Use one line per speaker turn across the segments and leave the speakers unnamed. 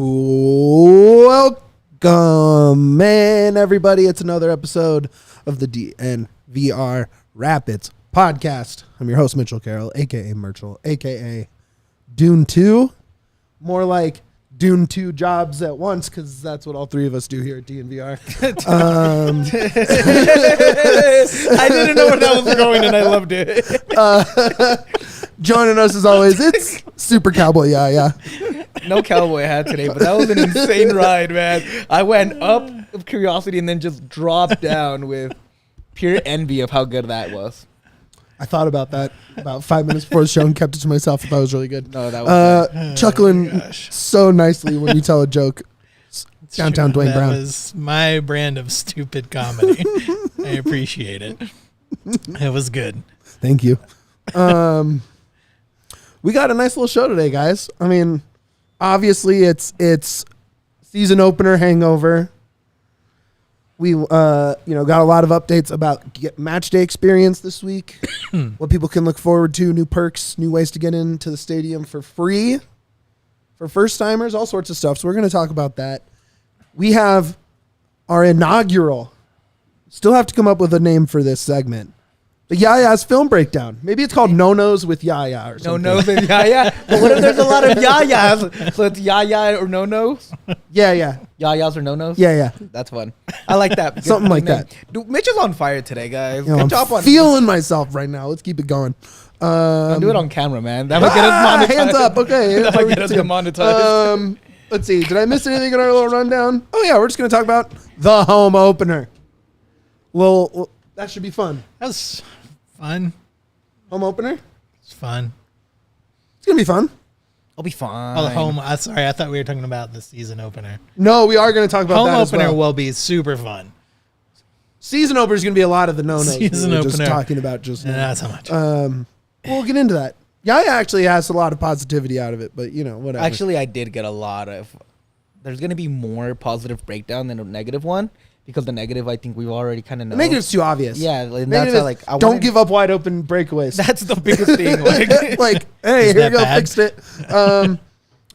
Welcome in, everybody. It's another episode of the DNVR Rapids Podcast. I'm your host, Mitchell Carroll, a.k.a. Merchel, a.k.a. Dune 2. More like Dune 2 jobs at once, because that's what all three of us do here at DNVR.
I didn't know where that was going, and I loved it.
Joining us, as always, it's Super Cowboy Yaya.
No cowboy hat today, but that was an insane ride, man. I went up of curiosity and then just dropped down with pure envy of how good that was.
I thought about that about 5 minutes before the show and kept it to myself. I thought it was really good.
No, that was
chuckling so nicely when you tell a joke. Downtown Duane Brown.
That was my brand of stupid comedy. I appreciate it. It was good.
Thank you. We got a nice little show today, guys. I mean, obviously it's season opener hangover. We got a lot of updates about match day experience this week. What people can look forward to, new perks, new ways to get into the stadium for free for first timers, all sorts of stuff. So we're going to talk about that. We have our inaugural, still have to come up with a name for this segment, the Yaya's film breakdown. Maybe it's called No-Nos with Yaya or something.
No-Nos with Yaya? But what if there's a lot of Yayas? So it's Yaya or No-Nos?
Yeah.
Yayas or No-Nos?
Yeah.
That's fun. I like that.
Something like that.
Dude, Mitch is on fire today, guys.
Good job on feeling myself right now. Let's keep it going.
Don't do it on camera, man. That might get us monetized.
Hands up. Okay.
That might get us demonetized.
Let's see. Did I miss anything in our little rundown? Oh, yeah. We're just going to talk about the home opener. Well, that should be fun.
That was fun.
Home opener?
It's fun.
It's going to be fun.
I'll be fine.
Oh, the home. Sorry, I thought we were talking about the season opener.
No, we are going to talk about that as well.
Home opener will be super fun.
Season opener is going to be a lot of the no-nos
Season
we were
opener.
just talking about just now.
Not so much.
We'll get into that. Yaya actually has a lot of positivity out of it, but, whatever.
Actually, I did get a lot of... There's going to be more positive breakdown than a negative one, because the negative, I think we've already kind of know.
The negative's too obvious.
Yeah, and that's how,
don't give up wide open breakaways.
That's the biggest thing.
Hey, here you go,
bad?
fixed it.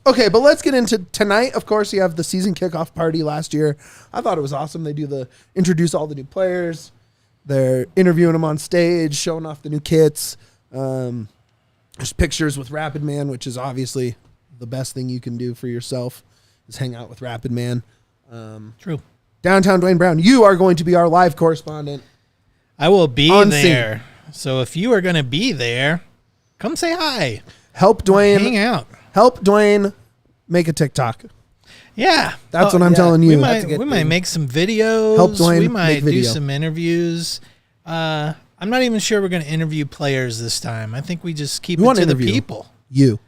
Okay, but let's get into tonight. Of course, you have the season kickoff party last year. I thought it was awesome. They introduce all the new players. They're interviewing them on stage, showing off the new kits. There's pictures with Rapid Man, which is obviously the best thing you can do for yourself, is hang out with Rapid Man.
True.
Downtown Duane Brown, you are going to be our live correspondent.
I will be there.
Scene.
So if you are going to be there, come say hi.
Help Duane.
Hang out.
Help Duane make a TikTok.
Yeah.
That's what I'm telling you.
We might make some videos.
Help Duane
we might
make video.
do some interviews. I'm not even sure we're going to interview players this time. I think we just keep it to the people.
You.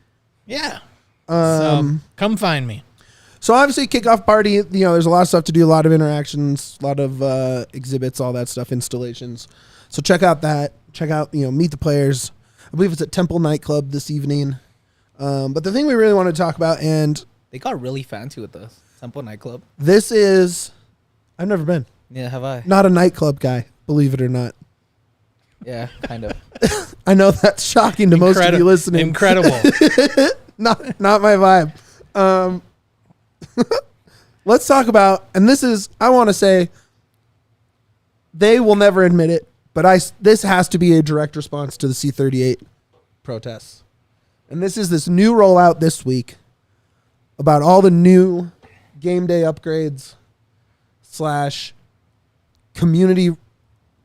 Yeah. So come find me.
So obviously kickoff party, there's a lot of stuff to do, a lot of interactions, a lot of exhibits, all that stuff, installations. So check out that. Check out, meet the players. I believe it's at Temple Nightclub this evening. But the thing we really want to talk about, and
they got really fancy with the Temple Nightclub.
This is, I've never been.
Yeah, have I?
Not a nightclub guy, believe it or not.
Yeah, kind of.
I know that's shocking to most of you listening.
Incredible.
not my vibe. Let's talk about, and this is, I want to say, they will never admit it, but this has to be a direct response to the C-38 protests. And this new rollout this week about all the new game day upgrades / community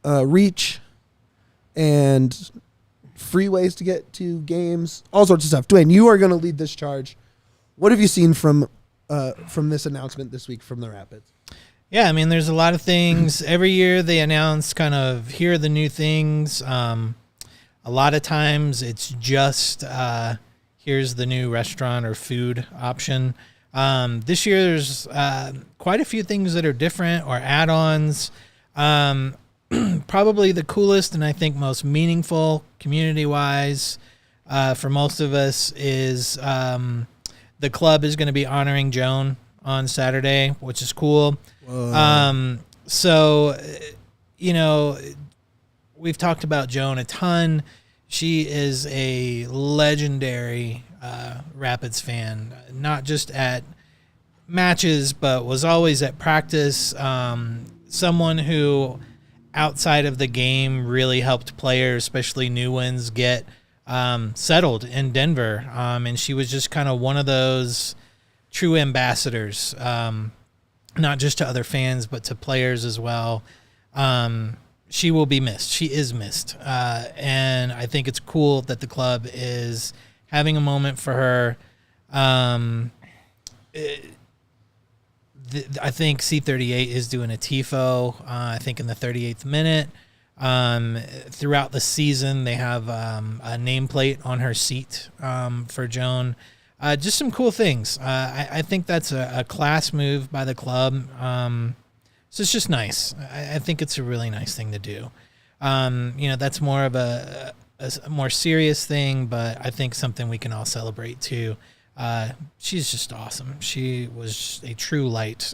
reach and free ways to get to games, all sorts of stuff. Duane, you are going to lead this charge. What have you seen from this announcement this week from the Rapids?
Yeah, I mean, there's a lot of things. Every year they announce kind of, here are the new things. A lot of times it's just, here's the new restaurant or food option. This year there's quite a few things that are different or add-ons. Probably the coolest and I think most meaningful community-wise for most of us is the club is going to be honoring Joan on Saturday, which is cool. So, we've talked about Joan a ton. She is a legendary Rapids fan, not just at matches, but was always at practice. Someone who, outside of the game, really helped players, especially new ones, get settled in Denver. And she was just kind of one of those true ambassadors, not just to other fans, but to players as well. She will be missed. She is missed. And I think it's cool that the club is having a moment for her. I think C38 is doing a TIFO, I think in the 38th minute. Throughout the season, they have a nameplate on her seat for Joan. Just some cool things. I think that's a class move by the club. So it's just nice. I think it's a really nice thing to do. That's more of a more serious thing, but I think something we can all celebrate too. She's just awesome. She was a true light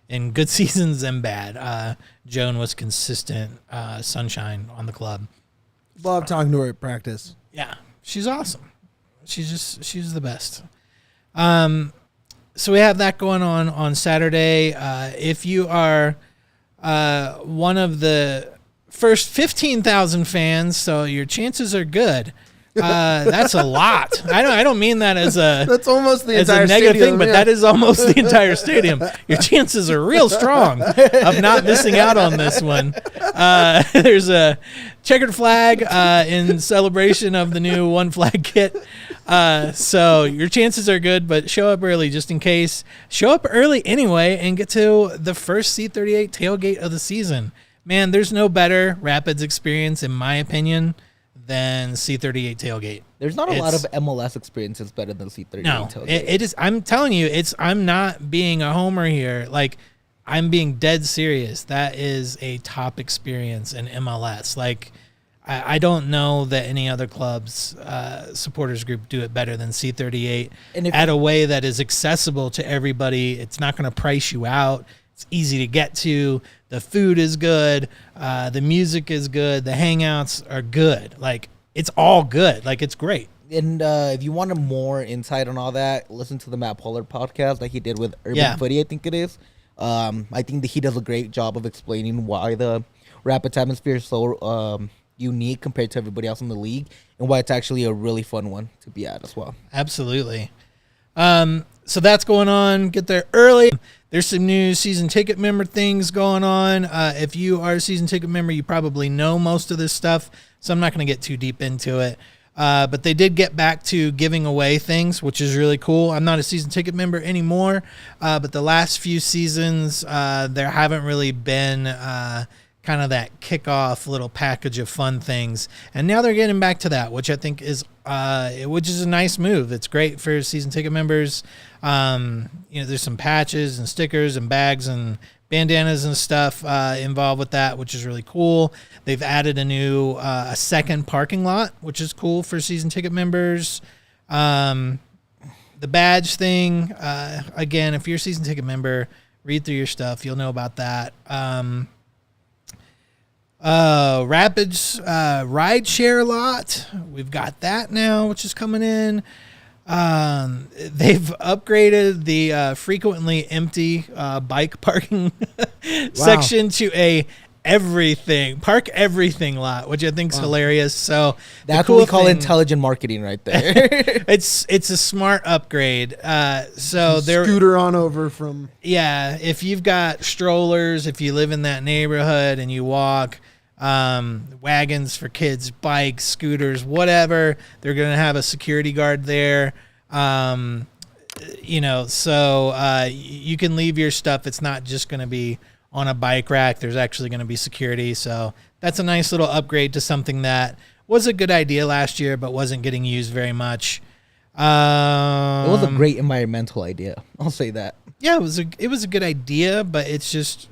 in good seasons and bad. Joan was consistent sunshine on the club.
Love talking to her at practice.
Yeah, she's awesome. She's the best. So we have that going on Saturday. If you are one of the first 15,000 fans, so your chances are good. That's a lot. I don't mean that as a
that's almost the
as
entire
a negative
stadium,
thing, but
yeah.
that is almost the entire stadium. Your chances are real strong of not missing out on this one. There's a checkered flag in celebration of the new One Flag kit. So your chances are good, but show up early just in case. Show up early anyway and get to the first C38 tailgate of the season. Man, there's no better Rapids experience, in my opinion, than C38 tailgate.
There's not a lot of MLS experiences better than C38 tailgate.
It is. I'm telling you, I'm not being a homer here. Like, I'm being dead serious. That is a top experience in MLS. Like, I don't know that any other club's supporters group do it better than C38 at a way that is accessible to everybody. It's not going to price you out. It's easy to get to. The food is good. The music is good. The hangouts are good. Like, it's all good. Like, it's great.
And if you wanted more insight on all that, listen to the Matt Pollard podcast like he did with Urban Footy, I think it is. I think that he does a great job of explaining why the Rapids atmosphere is so unique compared to everybody else in the league and why it's actually a really fun one to be at as well.
Absolutely. So that's going on. Get there early. There's some new season ticket member things going on. If you are a season ticket member, you probably know most of this stuff, so I'm not going to get too deep into it. But they did get back to giving away things, which is really cool. I'm not a season ticket member anymore, but the last few seasons, there haven't really been kind of that kickoff little package of fun things. And now they're getting back to that, which I think is a nice move. It's great for season ticket members. There's some patches and stickers and bags and bandanas and stuff involved with that, which is really cool. They've added a second parking lot, which is cool for season ticket members. The badge thing, again, if you're a season ticket member, read through your stuff. You'll know about that. Rapids ride share lot. We've got that now, which is coming in. They've upgraded the frequently empty bike parking section to a park everything lot, which I think is hilarious. So
that's what we call intelligent marketing right there.
It's a smart upgrade. So they're
scooter on over from
if you've got strollers, if you live in that neighborhood and you walk, wagons for kids, bikes, scooters, whatever, they're going to have a security guard there. So you can leave your stuff. It's not just going to be on a bike rack. There's actually going to be security. So that's a nice little upgrade to something that was a good idea last year, but wasn't getting used very much.
It was a great environmental idea. I'll say that.
Yeah, it was a good idea, but it's just,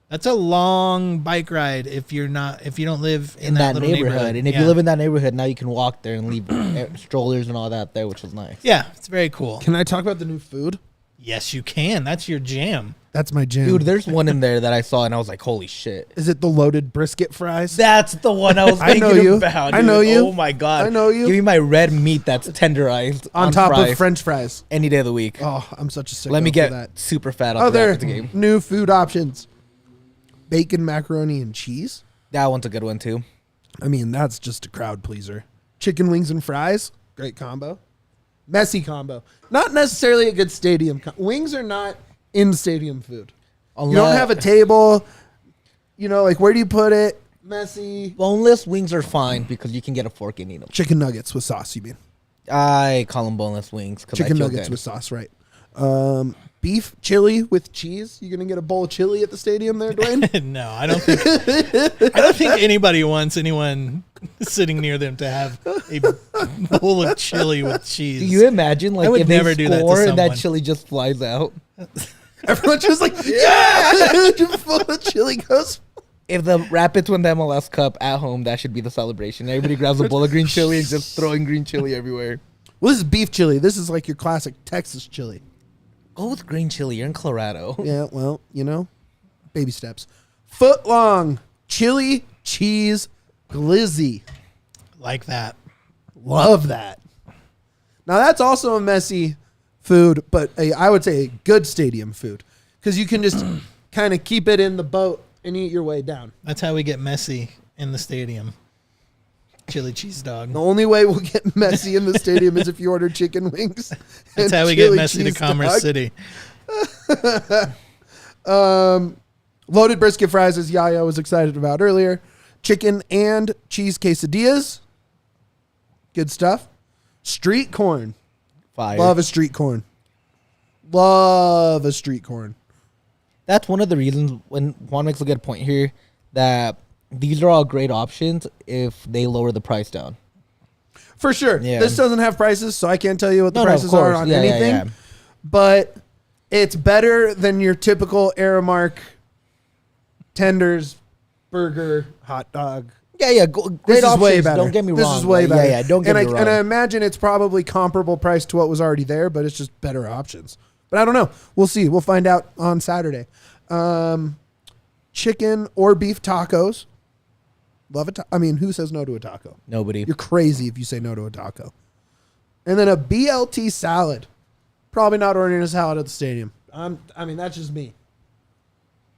that's a long bike ride if you don't live in that little neighborhood.
And if you live in that neighborhood, now you can walk there and leave strollers and all that there, which is nice.
Yeah, it's very cool.
Can I talk about the new food?
Yes, you can. That's your jam.
That's my jam.
Dude, there's one in there that I saw and I was like, holy shit.
Is it the loaded brisket fries?
That's the one I was
I know
thinking
you.
about.
I
dude.
know you.
Oh my God.
I know you.
Give me my red meat that's tenderized
On top
fries
of French fries.
any day of the week.
Oh, I'm such a sicko
Let me
for
get
that.
super fat
Oh,
on the
there
Rapids game.
new food options. Bacon, macaroni, and cheese.
That one's a good one too.
I mean, that's just a crowd pleaser. Chicken wings and fries. Great combo. Messy combo. Not necessarily a good stadium. Wings are not in stadium food. You don't have a table. You know, like, where do you put it? Messy.
Boneless wings are fine because you can get a fork and eat them.
Chicken nuggets with sauce, you mean?
I call them boneless wings.
Chicken nuggets with sauce, right. Beef chili with cheese. You gonna get a bowl of chili at the stadium there, Duane?
No, I don't think anybody wants anyone sitting near them to have a bowl of chili with cheese.
Do you imagine, like,
I would
if
never
they
do that to
score and that
someone.
chili just flies out?
Everyone's just like, yeah! Full of chili goes.
If the Rapids win the MLS Cup at home, that should be the celebration. Everybody grabs a bowl of green chili and just throwing green chili everywhere.
Well, this is beef chili. This is like your classic Texas chili.
Go with green chili. You're in Colorado.
Yeah, well, you know, baby steps. Foot long chili cheese glizzy.
Like that.
Love that. Now, that's also a messy food, but I would say a good stadium food because you can just kind of keep it in the boat and eat your way down.
That's how we get messy in the stadium. Chili cheese dog.
The only way we'll get messy in the stadium is if you order chicken wings.
That's how we get messy to Commerce City.
Loaded brisket fries, as Yaya was excited about earlier. Chicken and cheese quesadillas. Good stuff. Street corn.
Fire.
Love a street corn. Love a street corn.
That's one of the reasons when Juan makes a good point here that these are all great options if they lower the price down.
For sure.
Yeah.
This doesn't have prices, so I can't tell you what the prices
of
are
course.
on
Yeah,
anything.
yeah.
But it's better than your typical Aramark tenders, burger, hot dog.
Yeah. Great
This is
options.
way better.
Don't get me wrong.
This is way better.
Yeah. Don't get me wrong.
And I imagine it's probably comparable price to what was already there, but it's just better options. But I don't know. We'll see. We'll find out on Saturday. Chicken or beef tacos. Love it. I mean, who says no to a taco?
Nobody.
You're crazy if you say no to a taco. And then a BLT salad. Probably not ordering a salad at the stadium. I mean, that's just me.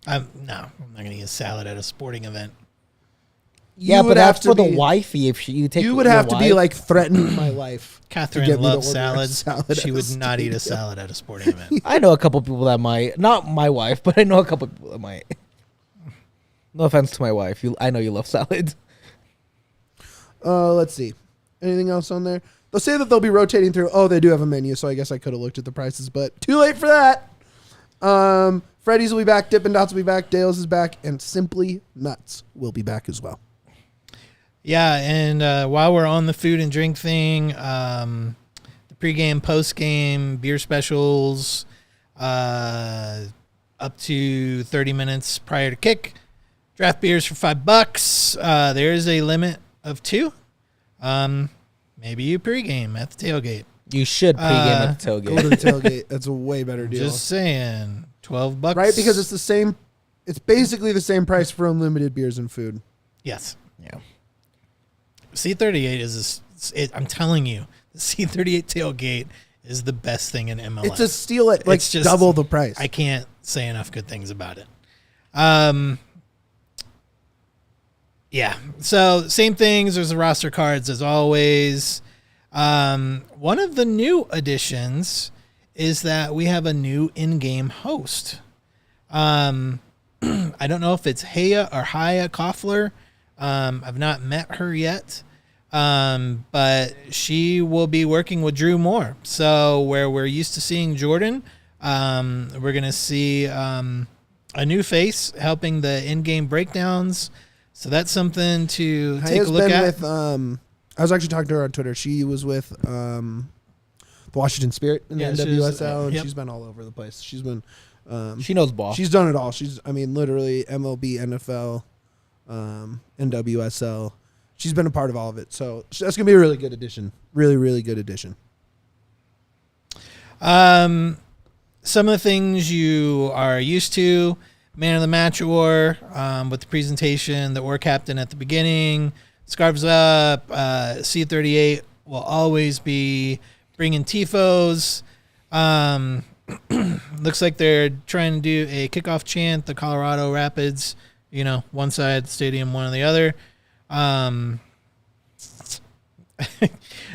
No, I'm not going to eat a salad at a sporting event.
Yeah, but that's for the wifey. If you take,
you would have to be like threatening my life.
Catherine loves
salad
salads. She would not eat a salad at a sporting event.
I know a couple people that might. Not my wife, but I know a couple people that might. No offense to my wife. I know you love salads.
Let's see. Anything else on there? They'll say that they'll be rotating through. Oh, they do have a menu, so I guess I could have looked at the prices, but too late for that. Freddy's will be back. Dippin' Dots will be back. Dale's is back. And Simply Nuts will be back as well.
Yeah, and while we're on the food and drink thing, the pregame, postgame, beer specials, up to 30 minutes prior to kick. Draft beers for $5. There is a limit of 2. Maybe you pregame at the tailgate.
You should pregame at the tailgate.
Go to the tailgate. That's a way better deal.
Just saying, $12.
Right? Because it's the same. It's basically the same price for unlimited beers and food.
Yes.
Yeah.
C38 is I'm telling you, the C38 tailgate is the best thing in MLS.
It's a steal at like
It's just
double the price.
I can't say enough good things about it. Yeah. So same things. There's the roster cards as always. One of the new additions is that we have a new in-game host. I don't know if it's Haya or Haya Koffler. I've not met her yet. But she will be working with Drew Moore. So where we're used to seeing Jordan, we're going to see a new face helping the in-game breakdowns. So that's something to take a look at.
With, I was actually talking to her on Twitter. She was with the Washington Spirit in the NWSL, and she's been all over the place. She's been
she knows ball.
She's done it all. Literally MLB, NFL, NWSL. She's been a part of all of it. So that's going to be a really good addition. Really, really good addition.
some of the things you are used to. Man of the Match Or with the presentation, the Or Captain at the beginning, Scarves Up, C38 will always be bringing tifos. Looks like they're trying to do a kickoff chant, the Colorado Rapids, one side stadium, one on the other.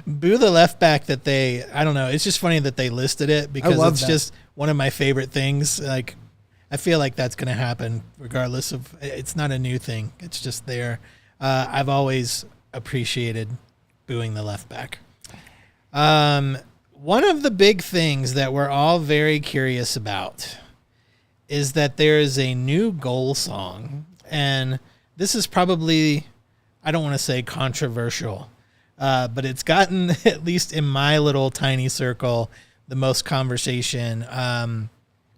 Boo the left back that I don't know. It's just funny that they listed it because it's just one of my favorite things. Like, I feel like that's going to happen regardless of, it's not a new thing. It's just there. I've always appreciated booing the left back. One of the big things that we're all very curious about is that there is a new goal song. And this is probably, I don't want to say controversial, but it's gotten, at least in my little tiny circle, the most conversation.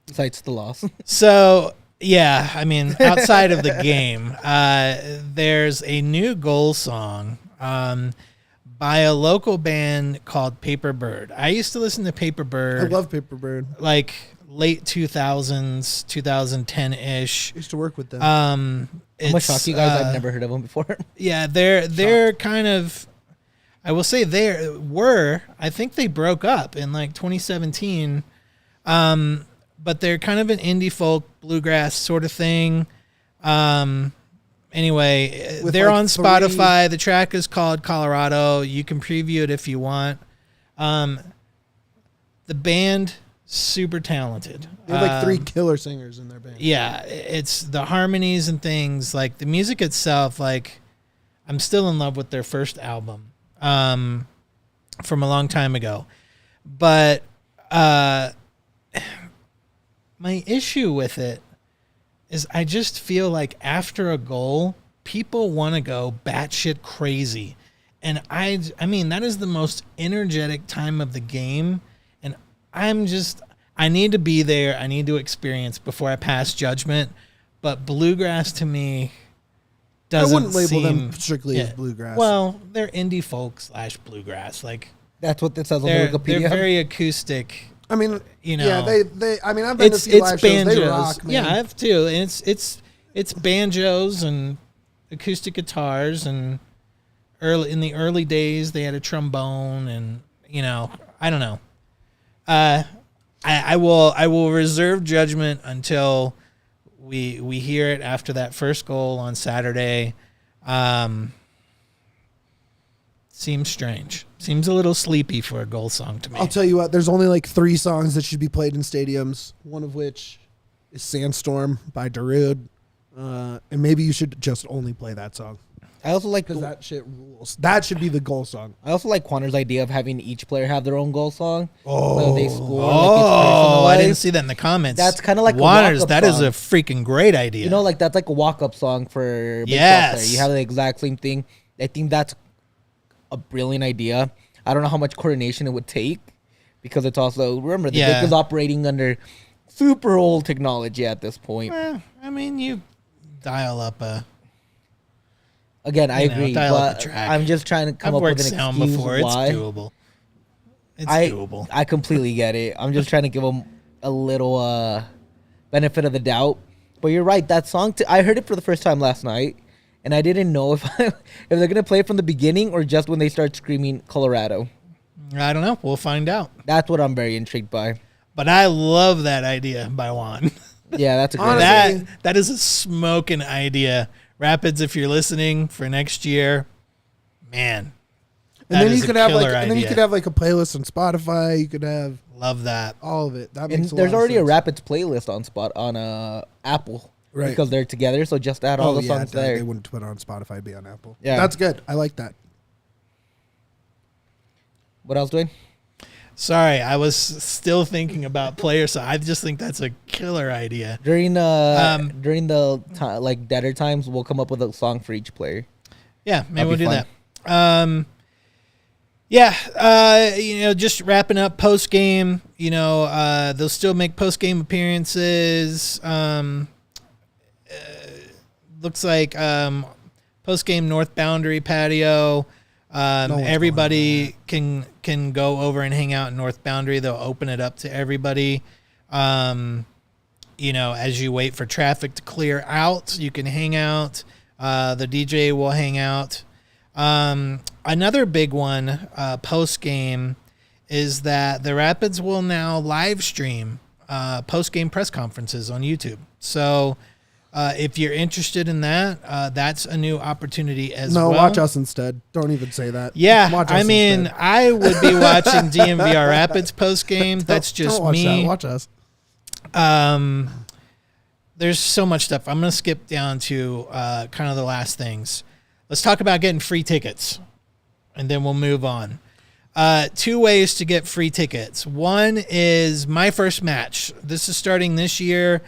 Besides the loss.
So, yeah, I mean, outside of the game, there's a new goal song by a local band called Paper Bird. I used to listen to Paper Bird.
I love Paper Bird.
Like late 2000s, 2010-ish.
I used to work with them.
I'm gonna shock you guys. I've never heard of them before.
Yeah, they're kind of, I will say I think they broke up in like 2017. But they're kind of an indie folk bluegrass sort of thing. Anyway, they're on Spotify. The track is called Colorado. You can preview it if you want. The band, super talented.
They have like 3 killer singers in their band.
Yeah, it's the harmonies and things. Like the music itself, like I'm still in love with their first album from a long time ago. But my issue with it is I just feel like after a goal, people want to go batshit crazy. And I mean, that is the most energetic time of the game. And I need to be there. I need to experience before I pass judgment. But bluegrass to me doesn't
I wouldn't label
them
strictly as bluegrass.
Well, they're indie folk / bluegrass. Like
that's what this says on
They're
Wikipedia.
very acoustic.
I mean,
Yeah,
they. I mean, I've been to a few live
banjos.
shows. They rock, man.
Yeah, I have too. And it's banjos and acoustic guitars, and in the early days they had a trombone, and I don't know. I will reserve judgment until we hear it after that first goal on Saturday. Seems strange. Seems a little sleepy for a goal song to me.
I'll tell you what, there's only like 3 songs that should be played in stadiums, one of which is Sandstorm by Darude. And maybe you should just only play that song.
I also like
because that shit rules. That should be the goal song.
I also like Quanner's idea of having each player have their own goal song.
Oh,
so they score.
I didn't see that in the comments.
That's kind of like
Waters. That is
song.
a freaking great idea.
Like that's like a walk-up song for a baseball player. You have the exact same thing. I think that's a brilliant idea. I don't know how much coordination it would take because it's also, remember, the dick is operating under super old technology at this point.
I mean, you dial up a...
Again, I agree, but I'm just trying to come up with an excuse
before.
why.
It's doable. It's doable.
I completely get it. I'm just trying to give them a little benefit of the doubt. But you're right. That song, I heard it for the first time last night, and I didn't know if they're going to play it from the beginning or just when they start screaming Colorado.
I don't know. We'll find out.
That's what I'm very intrigued by.
But I love that idea by Juan.
Yeah, that's a great
that is a smoking idea. Rapids, if you're listening for next year, man.
And then you could have like a playlist on Spotify. You could have
that.
All of it. That
makes
a
there's
lot
already
of
a Rapids playlist on Apple,
right?
Because they're together. So just add all the songs there.
They wouldn't put it on Spotify. It'd be on Apple.
Yeah,
that's good. I like that.
What else, Duane?
Sorry, I was still thinking about players. So I just think that's a killer idea.
During the like deader times, we'll come up with a song for each player.
Yeah, maybe we'll do that. Just wrapping up post game. They'll still make post game appearances. Looks like post game north boundary patio. Everybody can go over and hang out in north boundary. They'll open it up to everybody. As you wait for traffic to clear out, you can hang out. The DJ will hang out. Another big one post-game is that the Rapids will now live stream post-game press conferences on YouTube. So if you're interested in that, that's a new opportunity as well.
No, watch us instead. Don't even say that.
Yeah,
watch us
instead. I would be watching DNVR Rapids post-game. That's just
don't watch
me.
That. Watch us.
There's so much stuff. I'm going to skip down to kind of the last things. Let's talk about getting free tickets, and then we'll move on. 2 ways to get free tickets. One is My First Match. This is starting this year.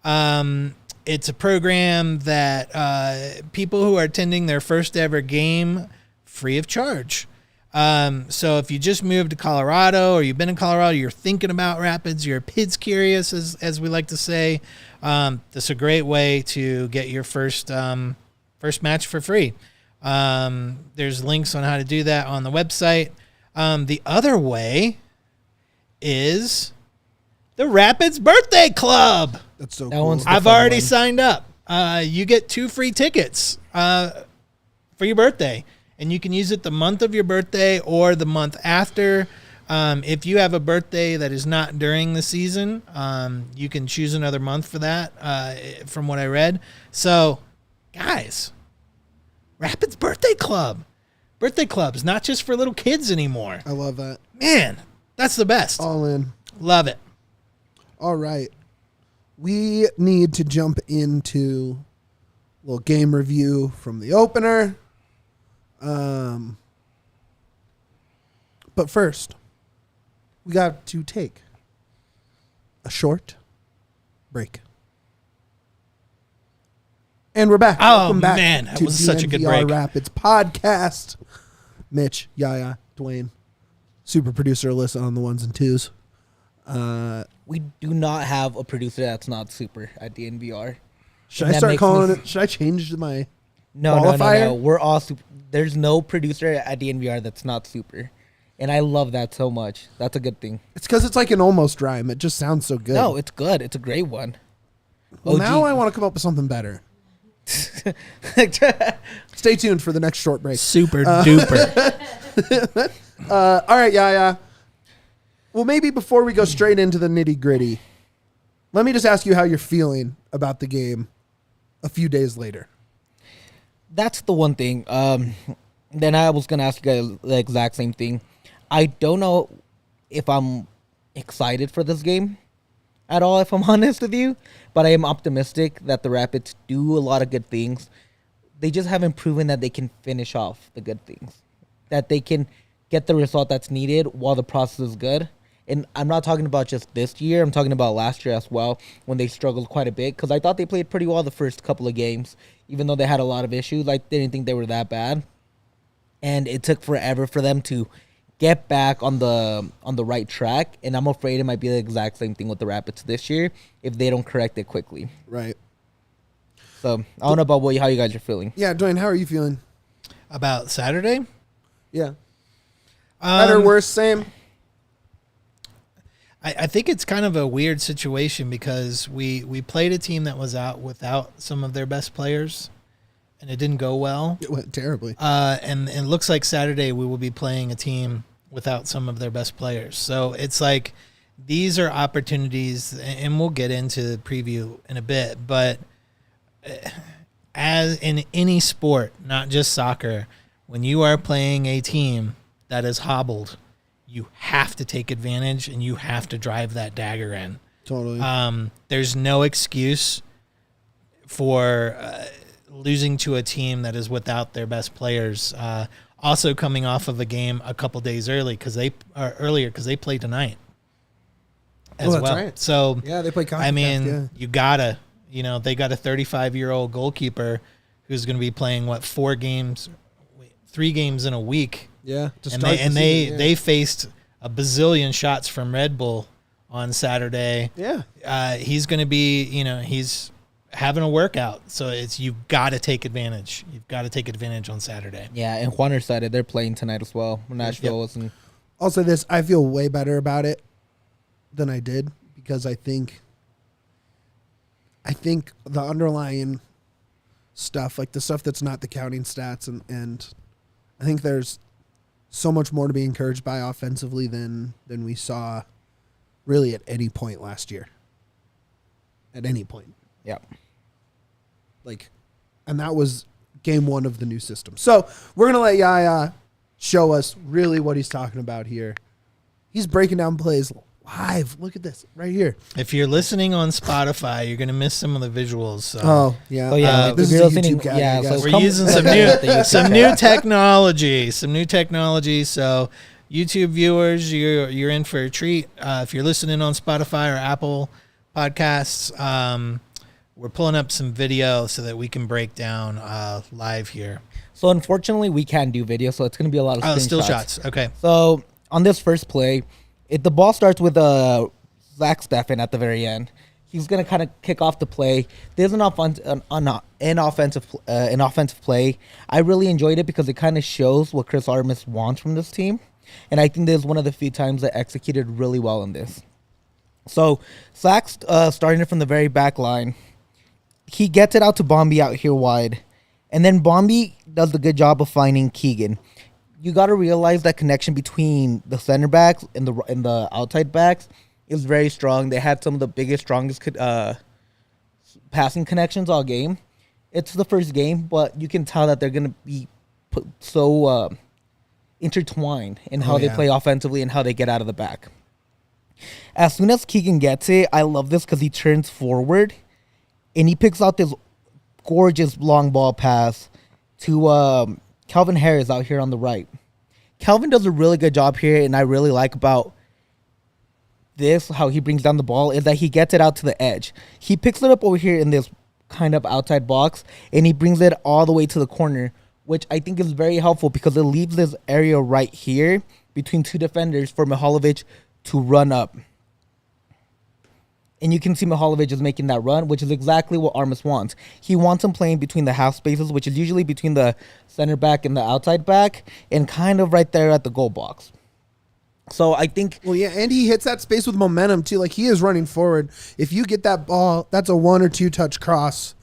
It's a program that people who are attending their first ever game free of charge. So if you just moved to Colorado or you've been in Colorado, you're thinking about Rapids, you're PIDS curious, as we like to say, that's a great way to get your first match for free. There's links on how to do that on the website. The other way is the Rapids Birthday Club.
That's so cool.
I've already signed up. You get 2 free tickets for your birthday, and you can use it the month of your birthday or the month after. If you have a birthday that is not during the season, you can choose another month for that, from what I read. So, guys, Rapids Birthday Club. Birthday clubs, not just for little kids anymore.
I love that.
Man, that's the best.
All in.
Love it.
All right. We need to jump into a little game review from the opener. But first, we got to take a short break. And we're back.
Oh,
Welcome back
man, that
to
was such a good
DNVR
break.
Rapids Podcast. Mitch, Yaya, Duane, super producer Alyssa on the ones and twos.
We do not have a producer that's not super at DNVR.
Should I start calling it? Should I change my qualifier?
No. We're all super. There's no producer at DNVR that's not super. And I love that so much. That's a good thing.
It's because it's like an almost rhyme. It just sounds so good.
No, it's good. It's a great one.
Well, now I want to come up with something better. Stay tuned for the next short break.
Super duper.
All right, Yaya. Well, maybe before we go straight into the nitty gritty, let me just ask you how you're feeling about the game a few days later.
That's the one thing. Then I was going to ask you guys the exact same thing. I don't know if I'm excited for this game at all, if I'm honest with you, but I am optimistic that the Rapids do a lot of good things. They just haven't proven that they can finish off the good things, that they can get the result that's needed while the process is good. And I'm not talking about just this year. I'm talking about last year as well, when they struggled quite a bit, because I thought they played pretty well the first couple of games, even though they had a lot of issues. I didn't think they were that bad. And it took forever for them to get back on the right track, and I'm afraid it might be the exact same thing with the Rapids this year if they don't correct it quickly.
Right.
So I don't know about how you guys are feeling.
Yeah, Duane, how are you feeling?
About Saturday?
Yeah. Better, worse, same?
I think it's kind of a weird situation because we played a team that was out without some of their best players, and it didn't go well.
It went terribly.
And it looks like Saturday we will be playing a team without some of their best players. So it's like these are opportunities, and we'll get into the preview in a bit, but as in any sport, not just soccer, when you are playing a team that is hobbled, you have to take advantage and you have to drive that dagger in.
Totally.
There's no excuse for losing to a team that is without their best players. Also coming off of a game a couple days earlier because they played tonight as
that's
well.
right.
So
yeah, they play CONCACAF,
I mean,
yeah.
you gotta, they got a 35-year-old goalkeeper who's going to be playing 3 games in a week.
Yeah,
they faced a bazillion shots from Red Bull on Saturday.
Yeah,
he's going to be, he's having a workout, so you've got to take advantage. You've got to take advantage on Saturday.
Yeah, and Juaner said they're playing tonight as well. Nashville wasn't.
I'll say this: I feel way better about it than I did because I think the underlying stuff, like the stuff that's not the counting stats, and I think there's so much more to be encouraged by offensively than we saw really at any point last year. At any point.
Yeah.
And that was game one of the new system. So we're going to let Yaya show us really what he's talking about here. He's breaking down plays live. Look at this right here.
If you're listening on Spotify, you're going to miss some of the visuals. So.
Oh, yeah.
Oh, yeah.
This is a YouTube guy.
Yeah, so
we're using some new technology. So YouTube viewers, you're in for a treat. If you're listening on Spotify or Apple Podcasts, we're pulling up some video so that we can break down live here.
So unfortunately, we can't do video, so it's going to be a lot of
still shots. Okay.
So on this first play, the ball starts with Steffen at the very end. He's going to kind of kick off the play. There's an offensive play. I really enjoyed it because it kind of shows what Chris Armas wants from this team. And I think this is one of the few times that executed really well in this. So Slack's starting it from the very back line. He gets it out to Bombi out here wide. And then Bombi does a good job of finding Keegan. You got to realize that connection between the center backs and the outside backs is very strong. They had some of the biggest, strongest passing connections all game. It's the first game, but you can tell that they're going to be so intertwined in how they play offensively and how they get out of the back. As soon as Keegan gets it, I love this because he turns forward and he picks out this gorgeous long ball pass to Calvin Harris out here on the right. Calvin does a really good job here, and I really like about this, how he brings down the ball, is that he gets it out to the edge. He picks it up over here in this kind of outside box, and he brings it all the way to the corner, which I think is very helpful because it leaves this area right here between two defenders for Mihalovic to run up. And you can see Mihalovic is making that run, which is exactly what Armas wants. He wants him playing between the half spaces, which is usually between the center back and the outside back, and kind of right there at the goal box. So I think...
Well, yeah, and he hits that space with momentum, too. Like, he is running forward. If you get that ball, that's a 1 or 2 touch cross.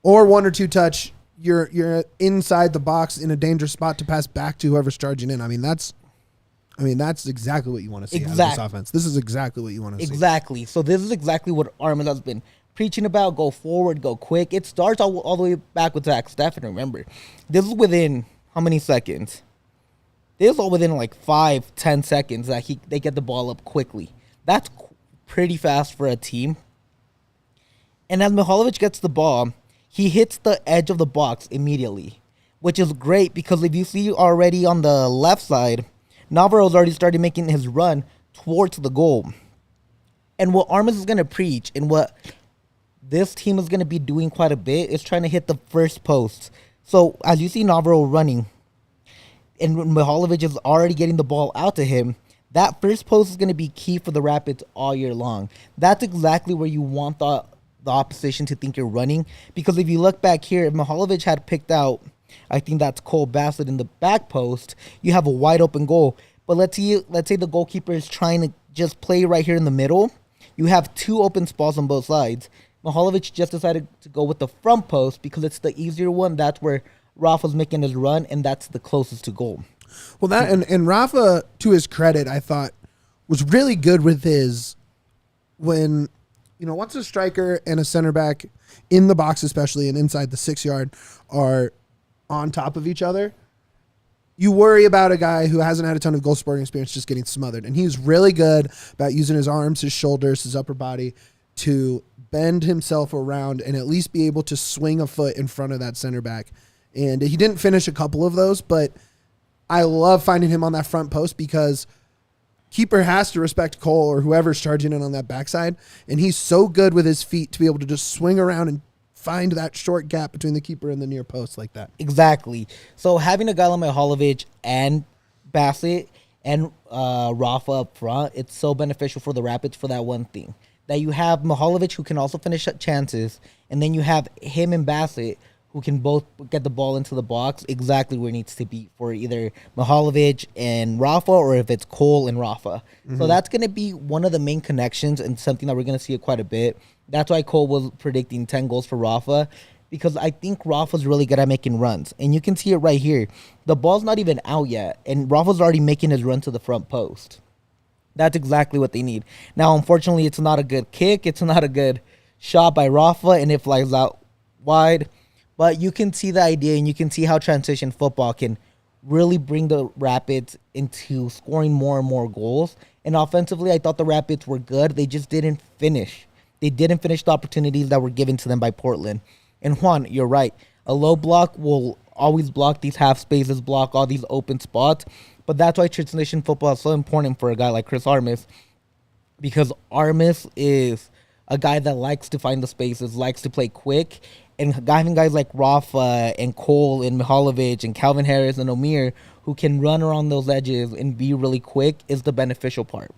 Or 1 or 2 touch, you're inside the box in a dangerous spot to pass back to whoever's charging in. I mean, that's exactly what you want to see out of this offense. This is exactly what you want to see.
Exactly. So this is exactly what Armas has been preaching about. Go forward, go quick. It starts all the way back with Zach Steffen. Remember, this is within how many seconds? This is all within like 5-10 seconds that they get the ball up quickly. That's pretty fast for a team. And as Mihalovic gets the ball, he hits the edge of the box immediately, which is great because if you see already on the left side, Navarro's already started making his run towards the goal. And what Armas is going to preach and what this team is going to be doing quite a bit is trying to hit the first post. So as you see Navarro running and Mihalovic is already getting the ball out to him, that first post is going to be key for the Rapids all year long. That's exactly where you want the opposition to think you're running. Because if you look back here, if Mihalovic had picked out, I think that's Cole Bassett in the back post, you have a wide open goal. But let's say the goalkeeper is trying to just play right here in the middle. You have 2 open spots on both sides. Mihalovic just decided to go with the front post because it's the easier one. That's where Rafa's making his run, and that's the closest to goal.
Well, that and Rafa, to his credit, I thought was really good with when once a striker and a center back in the box, especially and inside the 6-yard, are on top of each other, you worry about a guy who hasn't had a ton of goal scoring experience just getting smothered. And he's really good about using his arms, his shoulders, his upper body to bend himself around and at least be able to swing a foot in front of that center back. And he didn't finish a couple of those, but I love finding him on that front post because keeper has to respect Cole or whoever's charging in on that backside. And he's so good with his feet to be able to just swing around and find that short gap between the keeper and the near post like that.
Exactly. So having a guy like Mihalovic and Bassett and Rafa up front, it's so beneficial for the Rapids for that one thing. That you have Mihalovic who can also finish chances, and then you have him and Bassett who can both get the ball into the box exactly where it needs to be for either Mihalovic and Rafa, or if it's Cole and Rafa. So that's going to be one of the main connections and something that we're going to see quite a bit. That's why Cole was predicting 10 goals for Rafa, because I think Rafa's really good at making runs. And you can see it right here. The ball's not even out yet, and Rafa's already making his run to the front post. That's exactly what they need. Now, unfortunately, it's not a good kick. It's not a good shot by Rafa, and it flies out wide. But you can see the idea, and you can see how transition football can really bring the Rapids into scoring more and more goals. And offensively, I thought the Rapids were good. They just didn't finish. They didn't finish the opportunities that were given to them by Portland. And Juan, you're right. A low block will always block these half spaces, block all these open spots. But that's why transition football is so important for a guy like Chris Armas, because Armas is a guy that likes to find the spaces, likes to play quick. And having guys like Rafa and Cole and Mihalovic and Calvin Harris and Omir who can run around those edges and be really quick is the beneficial part.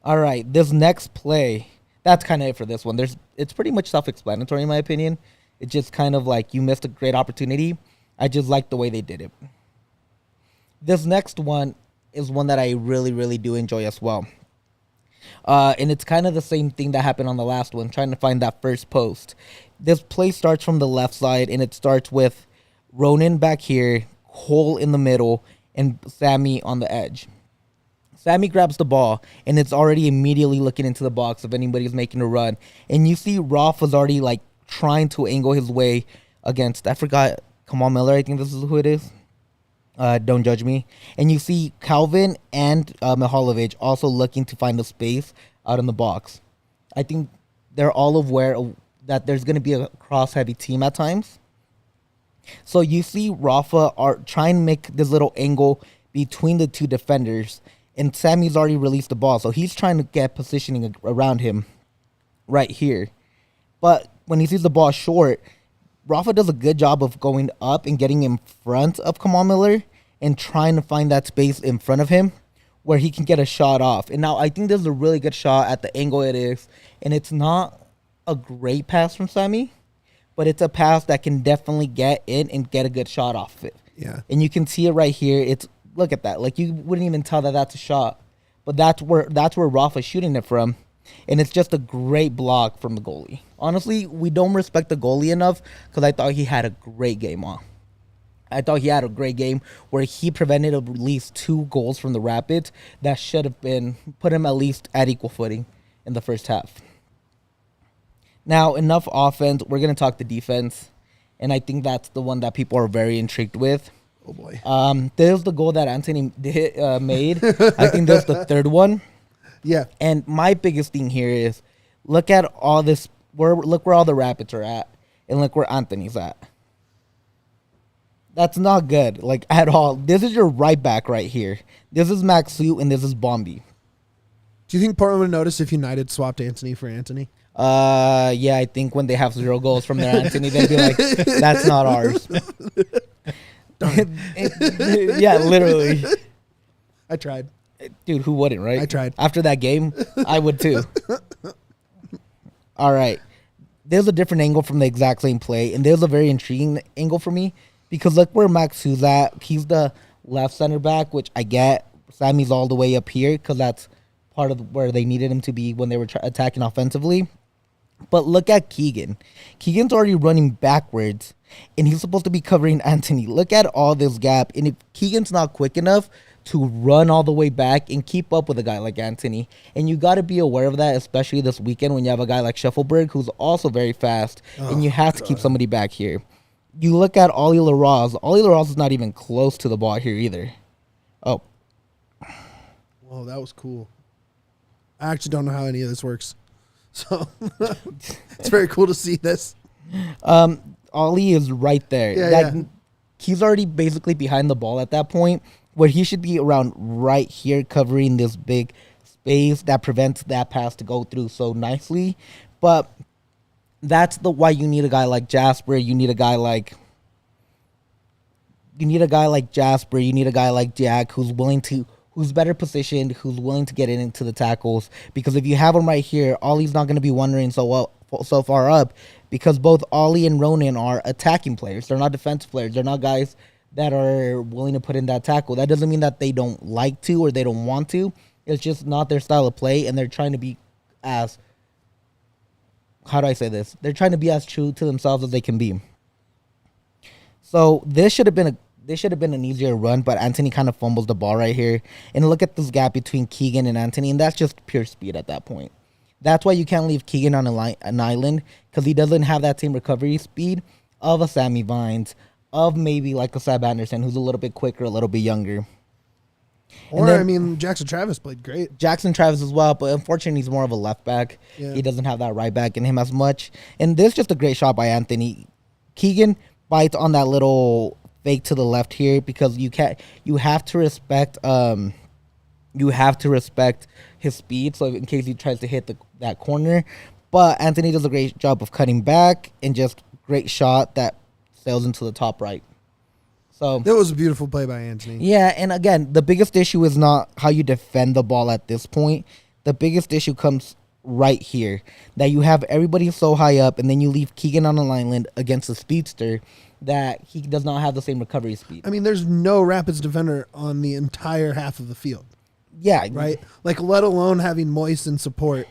All right, this next play, that's kind of it for this one. It's pretty much self-explanatory in my opinion. It's just kind of like you missed a great opportunity. I just like the way they did it. This next one is one that I really, really do enjoy as well. And it's kind of the same thing that happened on the last one, trying to find that first post. This play starts from the left side, and it starts with Ronan back here, Cole in the middle, and Sammy on the edge. Sammy grabs the ball, and it's already immediately looking into the box if anybody's making a run. And you see Rafa's already, like, trying to angle his way against, I forgot, Kamal Miller, I think this is who it is. Don't judge me. And you see Calvin and Mihalovic also looking to find a space out in the box. I think they're all aware that there's going to be a cross-heavy team at times. So you see Rafa are trying to make this little angle between the two defenders, and Sammy's already released the ball, so he's trying to get positioning around him right here. But when he sees the ball short, Rafa does a good job of going up and getting in front of Kamal Miller and trying to find that space in front of him where he can get a shot off. And now I think this is a really good shot at the angle it is. And it's not a great pass from Sammy, but it's a pass that can definitely get in and get a good shot off of it.
Yeah.
And you can see it right here. Look at that. Like, you wouldn't even tell that that's a shot. But that's where Rafa's shooting it from. And it's just a great block from the goalie. Honestly, we don't respect the goalie enough because I thought he had a great game on. I thought he had a great game where he prevented at least 2 goals from the Rapids that should have put him at least at equal footing in the first half. Now, enough offense. We're going to talk the defense. And I think that's the one that people are very intrigued with.
Oh, boy.
There's the goal that Anthony made. I think that's the third one.
Yeah.
And my biggest thing here is look at all this. Look where all the Rapids are at, and look where Anthony's at. That's not good, like, at all. This is your right back right here. This is Maxu, and this is Bombi.
Do you think Portland would notice if United swapped Anthony for Anthony?
Yeah, I think when they have 0 goals from their Anthony, they'd be like, that's not ours. Yeah, literally.
I tried.
Dude, who wouldn't, right?
I tried.
After that game, I would too. All right. There's a different angle from the exact same play, and there's a very intriguing angle for me because look where Maxu's at. He's the left center back, which I get. Sammy's all the way up here because that's part of where they needed him to be when they were attacking offensively. But look at Keegan. Keegan's already running backwards, and he's supposed to be covering Anthony. Look at all this gap, and if Keegan's not quick enough to run all the way back and keep up with a guy like Anthony. And you got to be aware of that, especially this weekend when you have a guy like Scheffelberg, who's also very fast, and you have to keep somebody back here. You look at Ollie LaRose. Ollie LaRose is not even close to the ball here either. Oh.
Whoa, that was cool. I actually don't know how any of this works. So it's very cool to see this.
Ollie is right there.
Yeah.
He's already basically behind the ball at that point, where he should be around right here covering this big space that prevents that pass to go through so nicely. But that's why you need a guy like Jasper. You need a guy like Jasper. You need a guy like Jack who's willing to who's better positioned, who's willing to get into the tackles. Because if you have him right here, Ollie's not going to be wondering so far up, because both Ollie and Ronan are attacking players. They're not defensive players. They're not guys that are willing to put in that tackle. That doesn't mean that they don't like to or they don't want to. It's just not their style of play, and they're trying to be as, how do I say this? They're trying to be as true to themselves as they can be. So this should have been an easier run, but Anthony kind of fumbles the ball right here. And look at this gap between Keegan and Anthony, and that's just pure speed at that point. That's why you can't leave Keegan on an island, because he doesn't have that same recovery speed of a Sammy Vines, of maybe like a Seb Anderson, who's a little bit quicker, a little bit younger.
Or, then, I mean, Jackson Travis played great.
Jackson Travis as well, but unfortunately he's more of a left back. Yeah. He doesn't have that right back in him as much. And this is just a great shot by Anthony. Keegan bites on that little fake to the left here, because you have to respect his speed, so in case he tries to hit that corner. But Anthony does a great job of cutting back, and just great shot that sails into the top right. So
that was a beautiful play by Anthony.
Yeah, and again, the biggest issue is not how you defend the ball at this point. The biggest issue comes right here, that you have everybody so high up, and then you leave Keegan on an island against a speedster that he does not have the same recovery speed.
I mean, there's no Rapids defender on the entire half of the field.
Yeah.
Right? Like, let alone having Moise in support.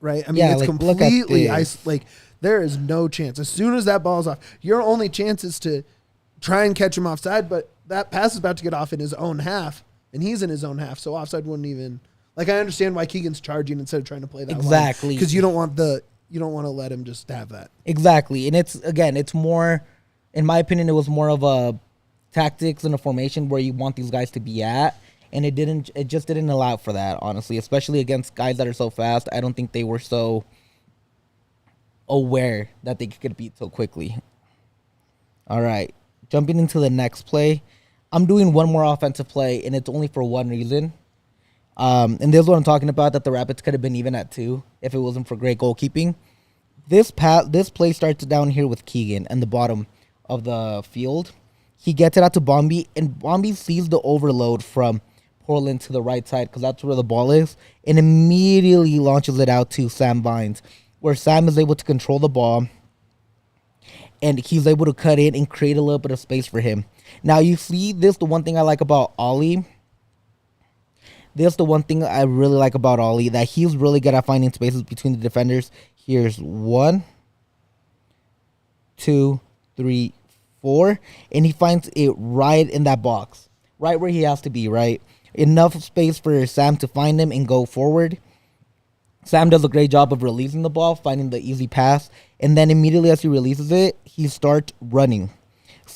Right? I mean, it's completely there is no chance. As soon as that ball's off, your only chance is to try and catch him offside, but that pass is about to get off in his own half, and he's in his own half, so offside wouldn't even... Like, I understand why Keegan's charging instead of trying to play that
exactly,
because you don't want to let him just have that.
Exactly, and it's more, in my opinion, it was more of a tactics and a formation where you want these guys to be at, and it just didn't allow for that, honestly, especially against guys that are so fast. I don't think they were so aware that they could get beat so quickly. All right, jumping into the next play, I'm doing one more offensive play, and it's only for one reason. And this is what I'm talking about, that the Rapids could have been even at 2 if it wasn't for great goalkeeping. This play starts down here with Keegan in the bottom of the field. He gets it out to Bombi, and Bombi sees the overload from Portland to the right side, because that's where the ball is, and immediately launches it out to Sam Vines, where Sam is able to control the ball, and he's able to cut in and create a little bit of space for him. Now, you see this, the one thing I like about Ollie... This is the one thing I really like about Ollie, that he's really good at finding spaces between the defenders. Here's 1, 2, 3, 4, and he finds it right in that box, right where he has to be, right? Enough space for Sam to find him and go forward. Sam does a great job of releasing the ball, finding the easy pass, and then immediately as he releases it, he starts running.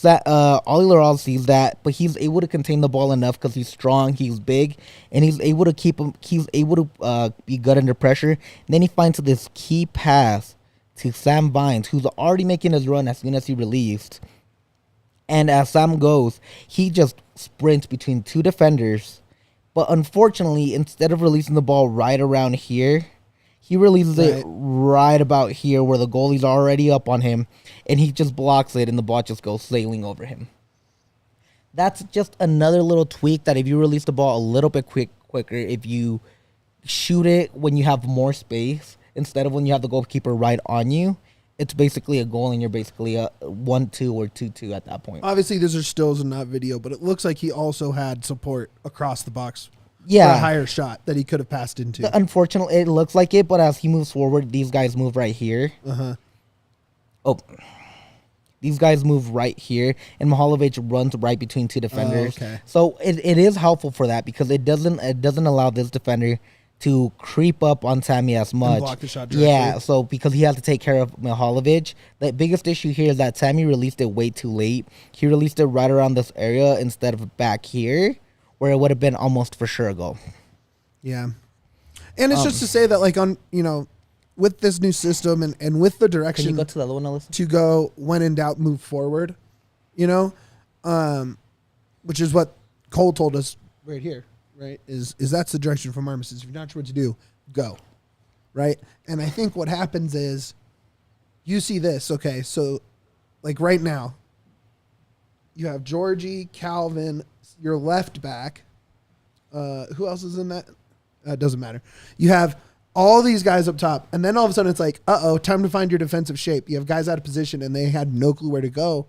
Ollie Laral sees that, but he's able to contain the ball enough because he's strong, he's big, and he's able to be good under pressure. And then he finds this key pass to Sam Vines, who's already making his run as soon as he released. And as Sam goes, he just sprints between 2 defenders. But unfortunately, instead of releasing the ball right around here, he releases it right about here where the goalie's already up on him, and he just blocks it, and the ball just goes sailing over him. That's just another little tweak, that if you release the ball a little bit quicker, if you shoot it when you have more space, instead of when you have the goalkeeper right on you, it's basically a goal, and you're basically a 1-2 or 2-2 at that point.
Obviously, these are stills and not video, but it looks like he also had support across the box.
Yeah,
for a higher shot that he could have passed into.
Unfortunately, it looks like it, but as he moves forward, these guys move right here. These guys move right here, and Mihalovic runs right between 2 defenders. So it is helpful for that, because it doesn't allow this defender to creep up on Sammy as much.
And block the shot directly.
Yeah, so because he has to take care of Mihalovic. The biggest issue here is that Sammy released it way too late. He released it right around this area instead of back here, where it would have been almost for sure a goal.
Yeah. And it's just to say that, like, with this new system and with the direction...
Can you go to the other one, Alyssa?
To go, when in doubt, move forward, which is what Cole told us right here, right? Is that's the direction from Armas. If you're not sure what to do, go, right? And I think what happens is you see this, okay, so, like, right now, you have Georgie, Calvin, your left back, Who else is in that? It doesn't matter. You have all these guys up top, and then all of a sudden it's like, time to find your defensive shape. You have guys out of position, and they had no clue where to go,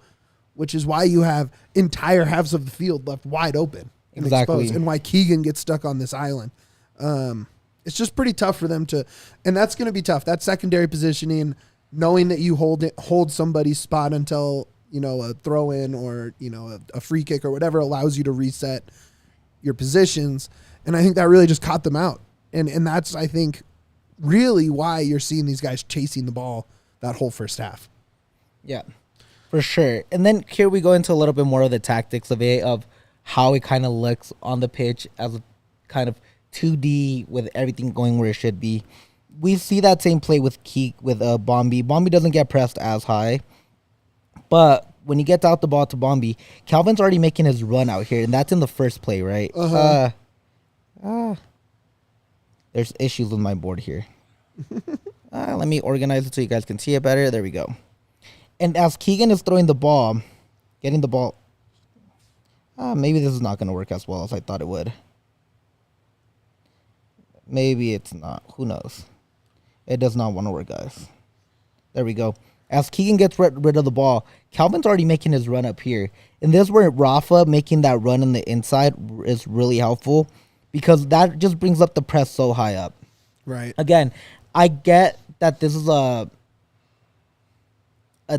which is why you have entire halves of the field left wide open and exposed, and why Keegan gets stuck on this island. It's just pretty tough for them to, and that's going to be tough. That secondary positioning, knowing that you hold somebody's spot until, a throw in or, a free kick or whatever allows you to reset your positions. And I think that really just caught them out. And that's, I think, really why you're seeing these guys chasing the ball that whole first half.
Yeah, for sure. And then here we go into a little bit more of the tactics of it, of how it kind of looks on the pitch as a kind of 2D with everything going where it should be. We see that same play with Bombi. Bombi doesn't get pressed as high, but when he gets out the ball to Bombi, Calvin's already making his run out here, and that's in the first play, right? There's issues with my board here. Let me organize it so you guys can see it better. There we go. And as Keegan is throwing the ball, getting the ball, maybe this is not going to work as well as I thought it would. Maybe it's not. Who knows? It does not want to work, guys. There we go. As Keegan gets rid of the ball, Calvin's already making his run up here. And this is where Rafa making that run in the inside is really helpful, because that just brings up the press so high up.
Right.
Again, I get that this is a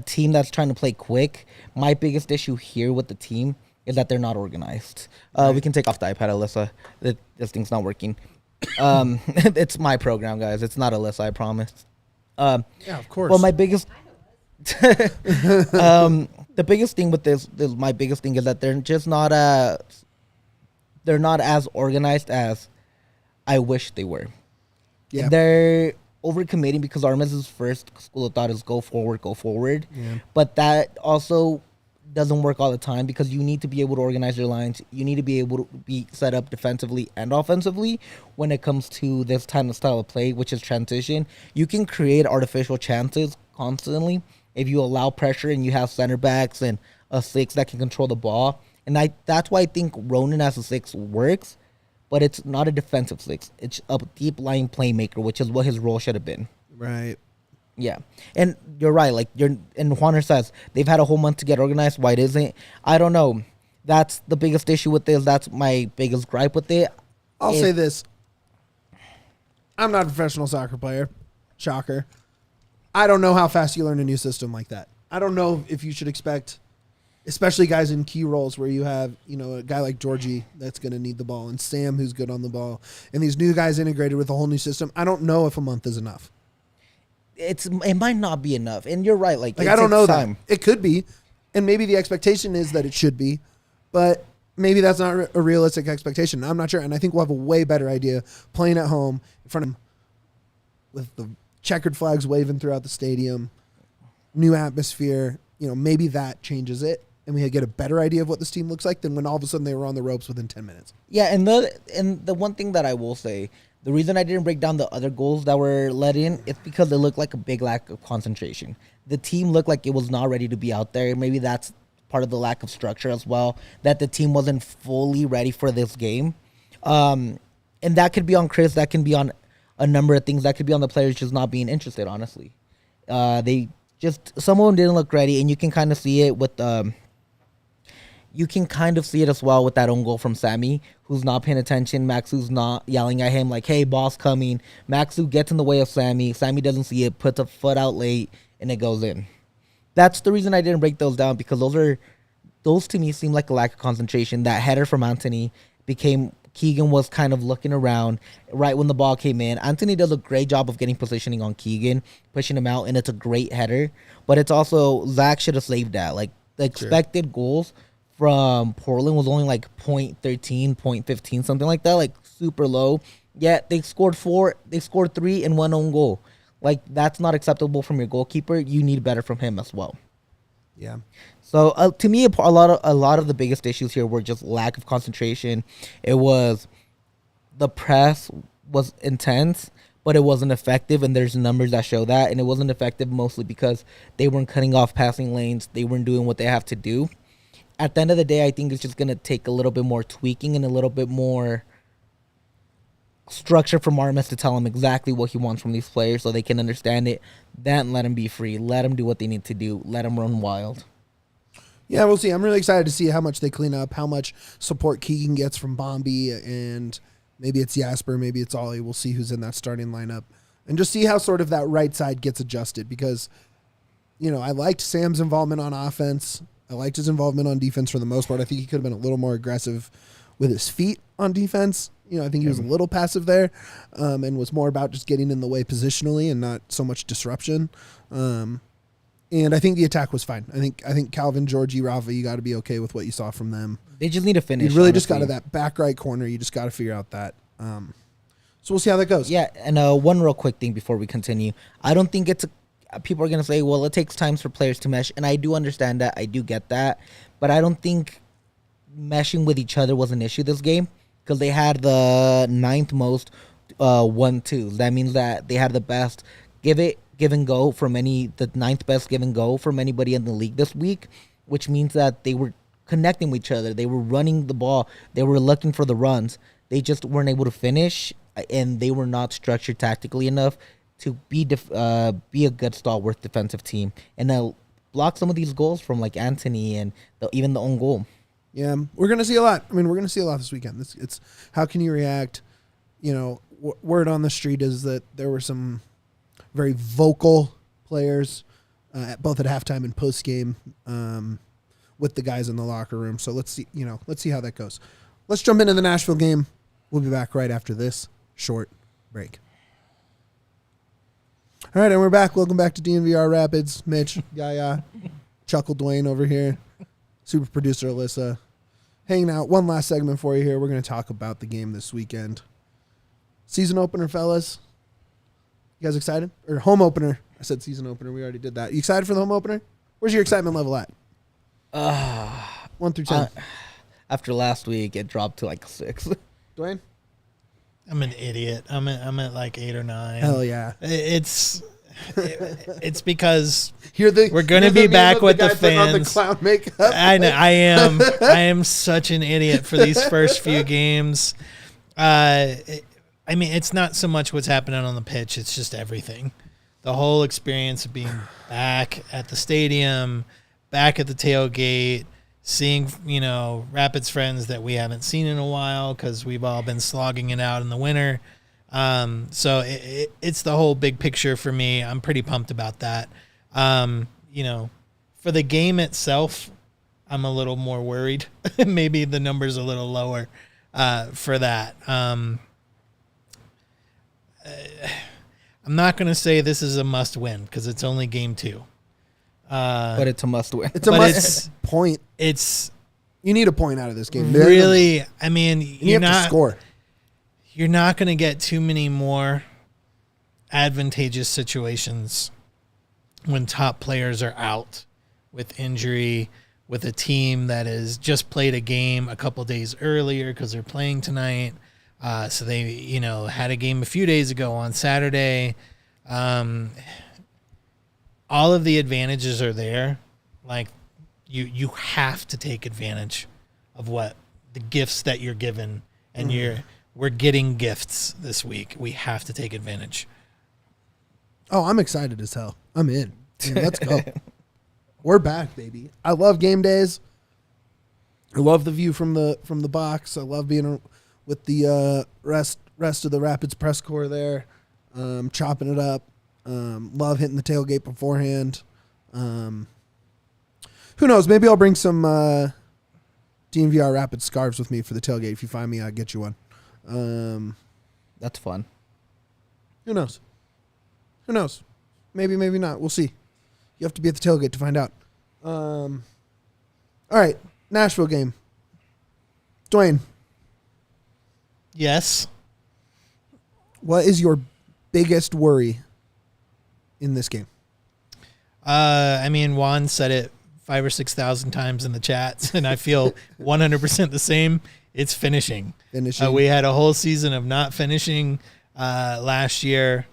team that's trying to play quick. My biggest issue here with the team is that they're not organized. Right. We can take off the iPad, Alyssa. This thing's not working. It's my program, guys. It's not Alyssa, I promise.
Yeah, of course.
Well, my biggest... the biggest thing with my biggest thing is that they're just not they're not as organized as I wish they were. Yeah. They're overcommitting because Armas' first school of thought is go forward. Yeah. But that also doesn't work all the time, because you need to be able to organize your lines. You need to be able to be set up defensively and offensively when it comes to this kind of style of play, which is transition. You can create artificial chances constantly if you allow pressure and you have center backs and a 6 that can control the ball. And that's why I think Ronan as a 6 works, but it's not a defensive 6. It's a deep line playmaker, which is what his role should have been.
Right.
Yeah. And you're right. And Juaner says they've had a whole month to get organized. Why isn't it? I don't know. That's the biggest issue with this. That's my biggest gripe with it.
I'll say this. I'm not a professional soccer player. Shocker. I don't know how fast you learn a new system like that. I don't know if you should expect, especially guys in key roles where you have, a guy like Georgie that's going to need the ball, and Sam who's good on the ball, and these new guys integrated with a whole new system. I don't know if a month is enough.
It might not be enough, and you're right. Like
I don't know that. It could be, and maybe the expectation is that it should be, but maybe that's not a realistic expectation. I'm not sure, and I think we'll have a way better idea playing at home in front of him with the checkered flags waving throughout the stadium, new atmosphere. Maybe that changes it, and we get a better idea of what this team looks like than when all of a sudden they were on the ropes within 10 minutes.
Yeah, and the one thing that I will say, the reason I didn't break down the other goals that were let in is because it looked like a big lack of concentration. The team looked like it was not ready to be out there. Maybe that's part of the lack of structure as well, that the team wasn't fully ready for this game. And that could be on Chris. That can be on a number of things. That could be on the players just not being interested, honestly. Some of them didn't look ready, and you can kind of see it with you can kind of see it as well with that own goal from Sammy, who's not paying attention. Maxu's not yelling at him like, hey, boss coming. Maxu gets in the way of Sammy. Sammy doesn't see it, puts a foot out late, and it goes in. That's the reason I didn't break those down, because those to me seem like a lack of concentration. That header from Anthony Keegan was kind of looking around right when the ball came in. Anthony does a great job of getting positioning on Keegan, pushing him out, and it's a great header. But it's also, Zach should have saved that. Like, the expected goals from Portland was only like 0.13, 0.15, something like that, like super low. Yet they scored 4, they scored 3 and 1 own goal. Like, that's not acceptable from your goalkeeper. You need better from him as well.
Yeah.
So to me, a lot of the biggest issues here were just lack of concentration. It was the press was intense, but it wasn't effective, and there's numbers that show that. And it wasn't effective mostly because they weren't cutting off passing lanes. They weren't doing what they have to do. At the end of the day, I think it's just going to take a little bit more tweaking and a little bit more structure from Armas to tell him exactly what he wants from these players so they can understand it. Then let him be free. Let him do what they need to do. Let him run wild.
Yeah, we'll see. I'm really excited to see how much they clean up, how much support Keegan gets from Bombi, and maybe it's Jasper, maybe it's Ollie. We'll see who's in that starting lineup. And just see how sort of that right side gets adjusted because, I liked Sam's involvement on offense. I liked his involvement on defense for the most part. I think he could have been a little more aggressive with his feet on defense. I think he was a little passive there and was more about just getting in the way positionally and not so much disruption. And I think the attack was fine. I think Calvin, Georgie, Rafa, you got to be okay with what you saw from them.
They just need to finish.
You really just got to that back right corner. You just got to figure out that. So we'll see how that goes.
Yeah, and one real quick thing before we continue. I don't think people are going to say, well, it takes time for players to mesh. And I do understand that. I do get that. But I don't think meshing with each other was an issue this game because they had the 9th most 1-2s. That means that they had the best give and go the 9th best give and go from anybody in the league this week, which means that they were connecting with each other. They were running the ball. They were looking for the runs. They just weren't able to finish, and they were not structured tactically enough to be a good stalwart defensive team and block some of these goals from like Anthony and even the own goal.
Yeah, we're going to see a lot. We're going to see a lot this weekend. It's how can you react? Word on the street is that there were some very vocal players both at halftime and post game with the guys in the locker room. So let's see how that goes. Let's jump into the Nashville game. We'll be back right after this short break. All right, and we're back. Welcome back to DNVR Rapids. Mitch, Yaya, Chuckle Duane over here, super producer Alyssa, hanging out. One last segment for you here. We're going to talk about the game this weekend. Season opener, fellas. You guys excited? Or home opener. I said season opener. We already did that. You excited for the home opener? Where's your excitement level at? 1 through 10.
After last week, it dropped to like 6.
Duane?
I'm an idiot. I'm at like 8 or 9.
Hell yeah.
It's because
we're
going to be back with the fans.
On the clown makeup.
I know. I am such an idiot for these first few games. It's not so much what's happening on the pitch. It's just everything. The whole experience of being back at the stadium, back at the tailgate, seeing, Rapids friends that we haven't seen in a while because we've all been slogging it out in the winter. So it's the whole big picture for me. I'm pretty pumped about that. For the game itself, I'm a little more worried. Maybe the number's a little lower for that. I'm not going to say this is a must win because it's only game 2.
But it's a must win.
It's a must point. You need a point out of this game.
Really,
you have to score.
You're not going to get too many more advantageous situations when top players are out with injury, with a team that has just played a game a couple days earlier because they're playing tonight. So they, had a game a few days ago on Saturday. All of the advantages are there. Like you have to take advantage of what the gifts that you're given, and we're getting gifts this week. We have to take advantage.
Oh, I'm excited as hell. I'm in. Let's go. We're back, baby. I love game days. I love the view from the box. I love being with the rest of the Rapids press corps there, chopping it up. Love hitting the tailgate beforehand. Who knows? Maybe I'll bring some DNVR Rapids scarves with me for the tailgate. If you find me, I'll get you one.
That's fun.
Who knows? Maybe, maybe not. We'll see. You have to be at the tailgate to find out. All right. Nashville game. Duane.
Yes.
What is your biggest worry in this game?
Juan said it 5,000 or 6,000 times in the chats, and I feel 100% the same. It's finishing. We had a whole season of not finishing last year.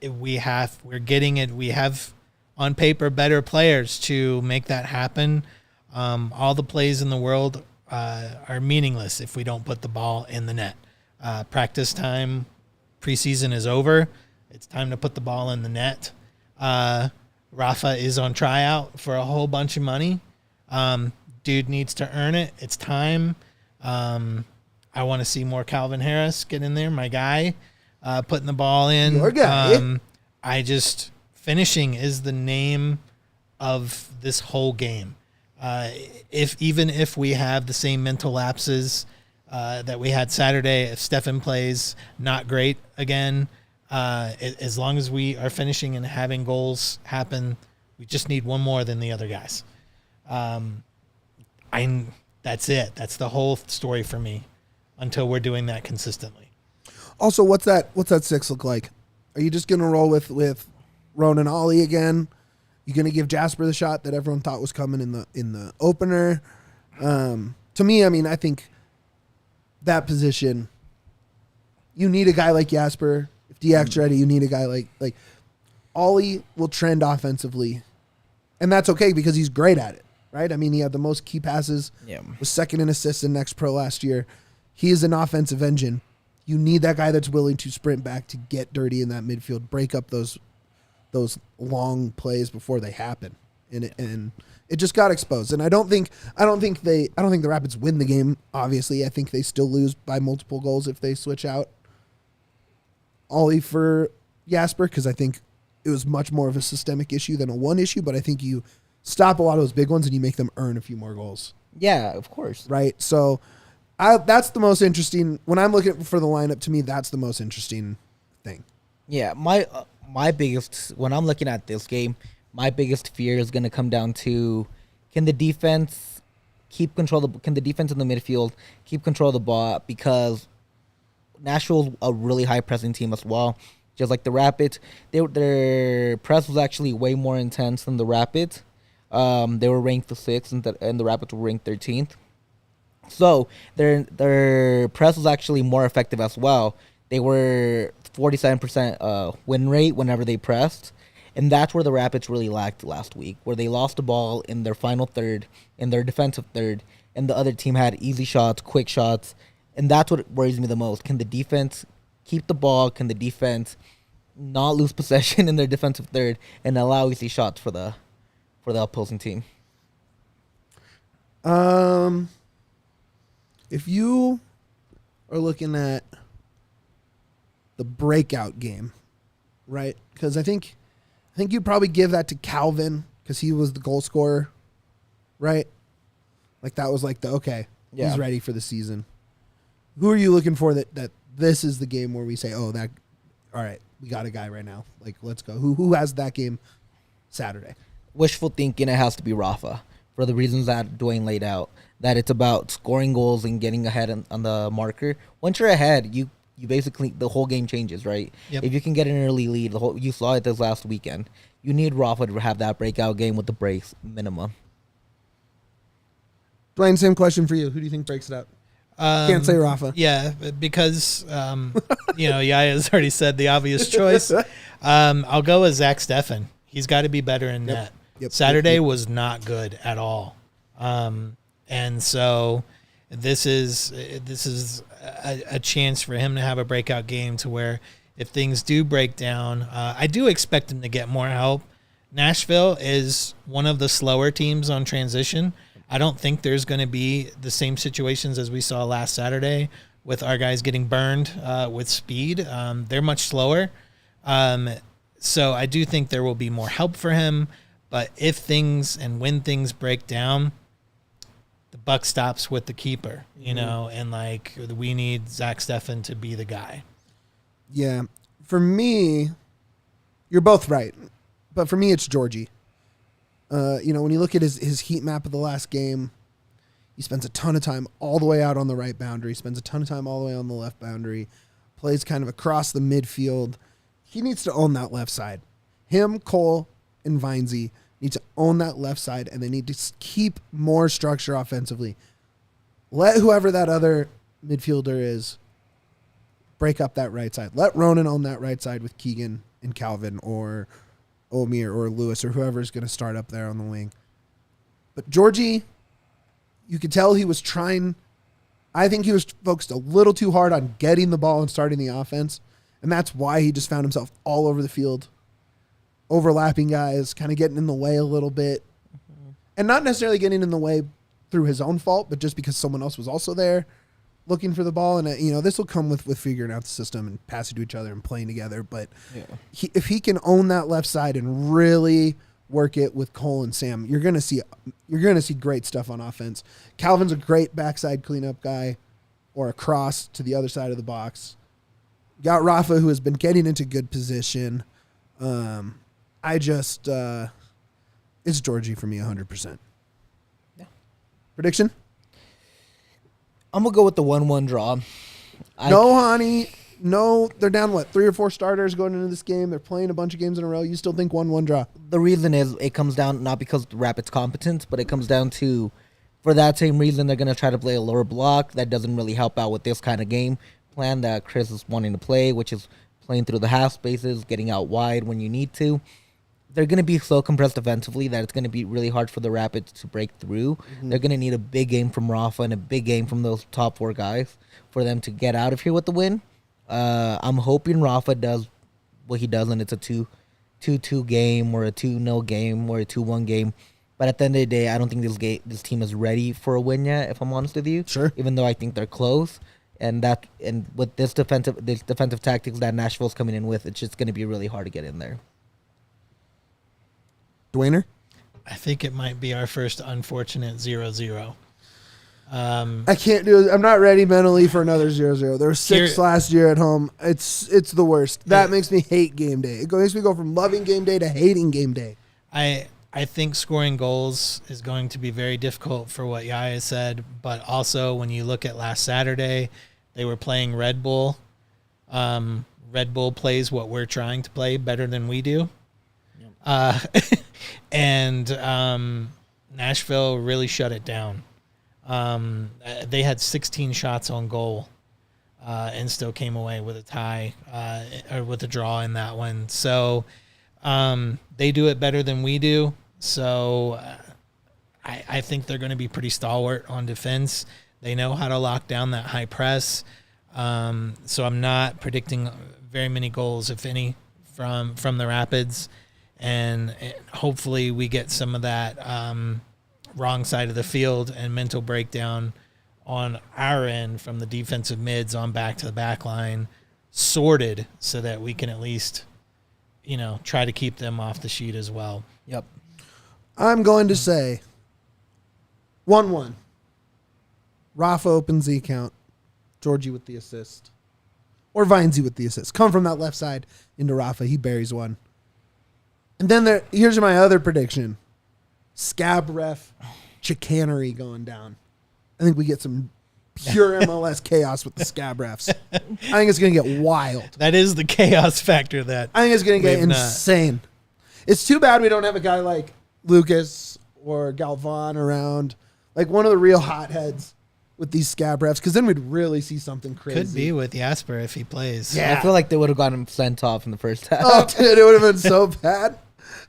We're getting it. We have on paper better players to make that happen. All the plays in the world are meaningless if we don't put the ball in the net. Practice time, preseason is over. It's time to put the ball in the net. Rafa is on tryout for a whole bunch of money. Dude needs to earn it. It's time. I want to see more Calvin Harris get in there, my guy, putting the ball in.
Your guy.
Finishing is the name of this whole game. If we have the same mental lapses that we had Saturday, if Steffen plays not great again, as long as we are finishing and having goals happen, we just need one more than the other guys. That's it. That's the whole story for me until we're doing that consistently.
Also, what's that 6 look like? Are you just going to roll with Ronan Ollie again? You going to give Jasper the shot that everyone thought was coming in the opener? To me, I mean, I think that position, you need a guy like Jasper. If Diak's ready, you need a guy like Ollie will trend offensively, and that's okay because he's great at it, right? I mean, he had the most key passes, was second in assists in Next Pro last year. He is an offensive engine. You need that guy that's willing to sprint back to get dirty in that midfield, break up those long plays before they happen, and it just got exposed. And I don't think the Rapids win the game. Obviously, I think they still lose by multiple goals if they switch out Ollie for Jasper, because I think it was much more of a systemic issue than a one issue. But I think you stop a lot of those big ones and you make them earn a few more goals.
Yeah, of course.
Right. So that's the most interesting. When I'm looking for the lineup, to me, that's the most interesting thing.
Yeah, my biggest, when I'm looking at this game, my biggest fear is going to come down to, can the defense keep control can the defense in the midfield keep control of the ball? Because Nashville's a really high pressing team as well. Just like the Rapids, their press was actually way more intense than the Rapids. They were ranked the 6th, and the Rapids were ranked 13th. So their press was actually more effective as well. They were 47% win rate whenever they pressed. And that's where the Rapids really lacked last week, where they lost the ball in their final third, in their defensive third, and the other team had easy shots, quick shots. And that's what worries me the most. Can the defense keep the ball? Can the defense not lose possession in their defensive third and allow easy shots for the opposing team?
If you are looking at the breakout game, right? Because I think you'd probably give that to Calvin because he was the goal scorer, right? Like that was like he's ready for the season. Who are you looking for that this is the game where we say, all right, we got a guy right now. Like, let's go. Who has that game Saturday?
Wishful thinking, it has to be Rafa for the reasons that Duane laid out. That it's about scoring goals and getting ahead on the marker. Once you're ahead, you basically, the whole game changes, right?
Yep.
If you can get an early lead, you saw it this last weekend. You need Rafa to have that breakout game with the breaks minimum.
Duane, same question for you. Who do you think breaks it out? Can't say Rafa.
Yeah, because Yaya's already said the obvious choice. I'll go with Zach Steffen. He's got to be better in net. Saturday was not good at all, and so this is a chance for him to have a breakout game to where if things do break down, I do expect him to get more help. Nashville is one of the slower teams on transition. I don't think there's going to be the same situations as we saw last Saturday with our guys getting burned with speed. They're much slower. So I do think there will be more help for him. But if things and when things break down, the buck stops with the keeper, and like we need Zach Steffen to be the guy.
Yeah. For me, you're both right. But for me, it's Georgie. When you look at his heat map of the last game, he spends a ton of time all the way out on the right boundary, spends a ton of time all the way on the left boundary, plays kind of across the midfield. He needs to own that left side. Him, Cole, and Vinesy need to own that left side, and they need to keep more structure offensively. Let whoever that other midfielder is break up that right side. Let Ronan own that right side with Keegan and Calvin or Omir or Lewis or whoever's going to start up there on the wing. But Georgie, you could tell he was trying I think he was focused a little too hard on getting the ball and starting the offense, and that's why he just found himself all over the field, overlapping guys, kind of getting in the way a little bit, and not necessarily getting in the way through his own fault, but just because someone else was also there looking for the ball. And, this will come with figuring out the system and passing to each other and playing together. But if he can own that left side and really work it with Cole and Sam, you're gonna see great stuff on offense. Calvin's a great backside cleanup guy, or a cross to the other side of the box. Got Rafa, who has been getting into good position. It's Georgie for me 100%.
Yeah.
Prediction?
I'm gonna go with the 1-1 draw.
No, honey. No, they're down, 3 or 4 starters going into this game. They're playing a bunch of games in a row. You still think 1-1 draw?
The reason is it comes down not because of the Rapids' competence, but it comes down to, for that same reason, they're going to try to play a lower block. That doesn't really help out with this kind of game plan that Chris is wanting to play, which is playing through the half spaces, getting out wide when you need to. They're going to be so compressed defensively that it's going to be really hard for the Rapids to break through. Mm-hmm. They're going to need a big game from Rafa and a big game from those top 4 guys for them to get out of here with the win. I'm hoping Rafa does what he does, and it's a 2-2 game or a 2-0 game or a 2-1 game. But at the end of the day, I don't think this team is ready for a win yet, if I'm honest with you.
Sure.
Even though I think they're close. And with this defensive tactics that Nashville's coming in with, it's just going to be really hard to get in there.
Duane?
I think it might be our first unfortunate 0-0.
I can't do it. I'm not ready mentally for another 0-0. There were 6 last year at home. It's the worst. That makes me hate game day. It makes me go from loving game day to hating game day.
I think scoring goals is going to be very difficult for what Yaya said, but also when you look at last Saturday, they were playing Red Bull. Red Bull plays what we're trying to play better than we do. And Nashville really shut it down. They had 16 shots on goal and still came away with a tie or with a draw in that one. So they do it better than we do. So I think they're going to be pretty stalwart on defense. They know how to lock down that high press. So I'm not predicting very many goals, if any, from the Rapids. And hopefully we get some of that wrong side of the field and mental breakdown on our end from the defensive mids on back to the back line sorted so that we can at least, try to keep them off the sheet as well.
Yep.
I'm going to say 1-1. Rafa opens the account. Georgie with the assist. Or Vinesy with the assist. Come from that left side into Rafa. He buries one. And then here's my other prediction. Scab ref chicanery going down. I think we get some pure MLS chaos with the scab refs. I think it's going to get wild.
That is the chaos factor that
I think it's going to get insane. It's too bad we don't have a guy like Lucas or Galvan around, like one of the real hotheads with these scab refs, because then we'd really see something crazy.
Could be with Jasper if he plays.
Yeah.
I feel like they would have gotten him sent off in the first half.
Oh, dude, it would have been so bad.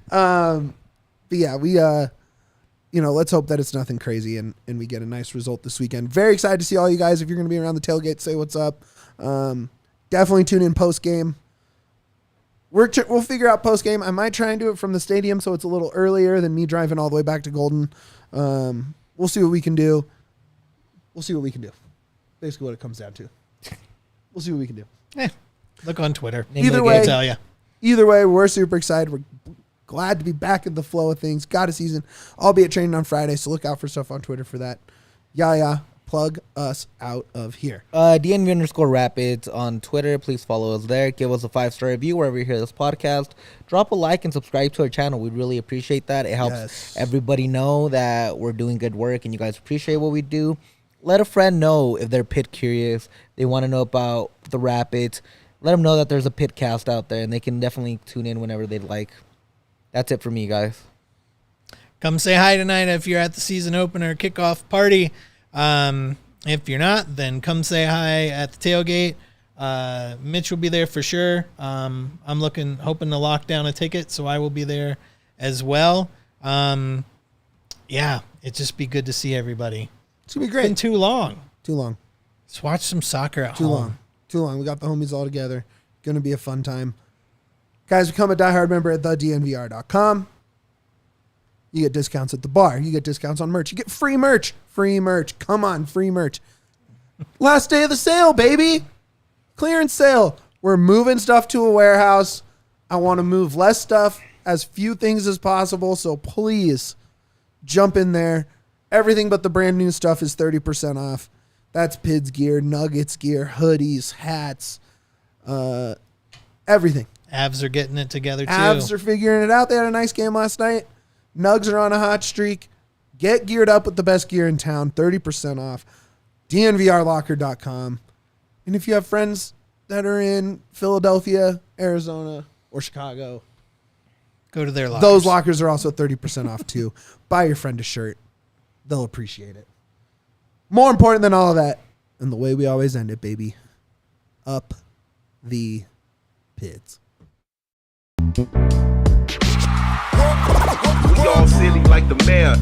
But yeah, we let's hope that it's nothing crazy and we get a nice result this weekend. Very excited to see all you guys. If you're going to be around the tailgate, say what's up. Definitely tune in post game. We'll figure out post game. I might try and do it from the stadium so it's a little earlier than me driving all the way back to Golden. We'll see what we can do. Basically what it comes down to. We'll see what we can do.
Look on Twitter.
Either way,
tell you.
Either way, we're super excited. We're glad to be back in the flow of things. Got a season. I'll be at training on Friday, so look out for stuff on Twitter for that. Yaya, plug us out of here.
DNV_Rapids on Twitter. Please follow us there. Give us a 5-star review wherever you hear this podcast. Drop a like and subscribe to our channel. We'd really appreciate that. It helps everybody know that we're doing good work and you guys appreciate what we do. Let a friend know if they're pit curious. They want to know about the Rapids. Let them know that there's a Pitcast out there, and they can definitely tune in whenever they'd like. That's it for me, guys.
Come say hi tonight if you're at the season opener kickoff party. If you're not, then come say hi at the tailgate. Mitch will be there for sure. I'm hoping to lock down a ticket, so I will be there as well. Yeah, it'd just be good to see everybody.
It's going to be great.
It's been too long.
Too long.
Let's watch some soccer at
Too
home.
long. We got the homies all together. Going to be a fun time. Guys, become a diehard member at thednvr.com. You get discounts at the bar. You get discounts on merch. You get free merch. Free merch. Come on, free merch. Last day of the sale, baby. Clearance sale. We're moving stuff to a warehouse. I want to move less stuff, as few things as possible. So please jump in there. Everything but the brand new stuff is 30% off. That's Pids gear, Nuggets gear, hoodies, hats, everything.
Avs are getting it together too.
Avs are figuring it out. They had a nice game last night. Nugs are on a hot streak. Get geared up with the best gear in town. 30% off. DNVRlocker.com. And if you have friends that are in Philadelphia, Arizona, or Chicago,
go to their lockers.
Those lockers are also 30% off too. Buy your friend a shirt. They'll appreciate it. More important than all of that, and the way we always end it, baby, up the Pids.
We all silly like the mayor.